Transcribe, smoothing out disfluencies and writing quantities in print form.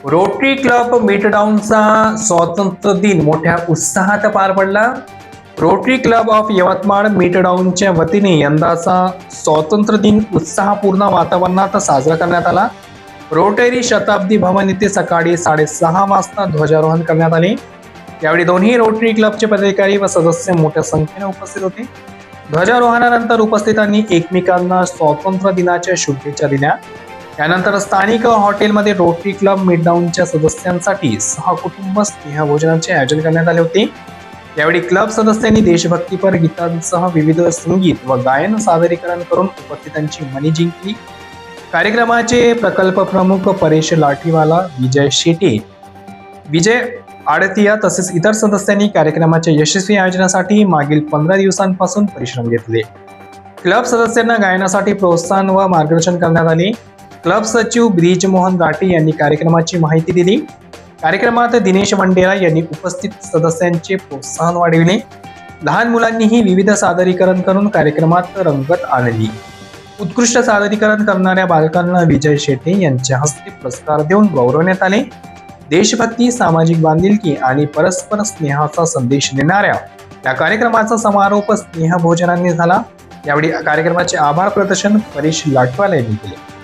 Rotary club मिडटाऊनचा स्वातंत्र्य दिन मोठ्या उत्साहात पार पडला. रोटरी क्लब ऑफ यवतमाळ मिडटाऊनच्या वतीने यंदाचा स्वातंत्र्य दिन उत्साहपूर्ण वातावरणात साजरा करण्यात आला. रोटरी शताब्दी भवन येथे सकाळी 6:30 वाजता ध्वजारोहण करण्यात आले. यावेळी दोन्ही रोटरी क्लबचे पदाधिकारी व सदस्य मोठ्या संख्येने उपस्थित होते. ध्वजारोहणानंतर उपस्थितांनी एकमेकांना स्वातंत्र्य दिनाच्या शुभेच्छा दिल्या. यानंतर स्थानिक हॉटेलमध्ये रोटरी क्लब मिडटाऊनच्या सदस्यांसाठी सहकुटुंब स्नेहभोजनाचे आयोजन करण्यात आले होते. यावेळी क्लब सदस्यांनी देशभक्तीपर गीतांसह विविध संगीत व गायन सादरीकरण करून उपस्थितांची मने जिंकली. कार्यक्रमाचे प्रकल्प प्रमुख परेश लाठीवाला, विजय शेटे, विजय आडतिया तसेच इतर सदस्यांनी कार्यक्रमाच्या यशस्वी आयोजनासाठी मागील 15 दिवसांपासून परिश्रम घेतले. क्लब सदस्यांना गायनासाठी प्रोत्साहन व मार्गदर्शन करण्यात आले. क्लब सचिव ब्रिजमोहन राठी यांनी कार्यक्रमाची माहिती दिली. कार्यक्रमात दिनेश वंडेरा यांनी उपस्थित सदस्यांचे प्रोत्साहन वाढविले. लहान मुलांनीही विविध सादरीकरण करून कार्यक्रमात रंगत आणली. उत्कृष्ट सादरीकरण करणाऱ्या बालकांना विजय शेटे यांच्या हस्ते पुरस्कार देऊन गौरवण्यात आले. देशभक्ती, सामाजिक बांधिलकी आणि परस्पर स्नेहाचा संदेश देणाऱ्या या कार्यक्रमाचा समारोप स्नेहभोजनाने झाला. यावेळी कार्यक्रमाचे आभार प्रदर्शन परेश लाठवाला यांनी केले.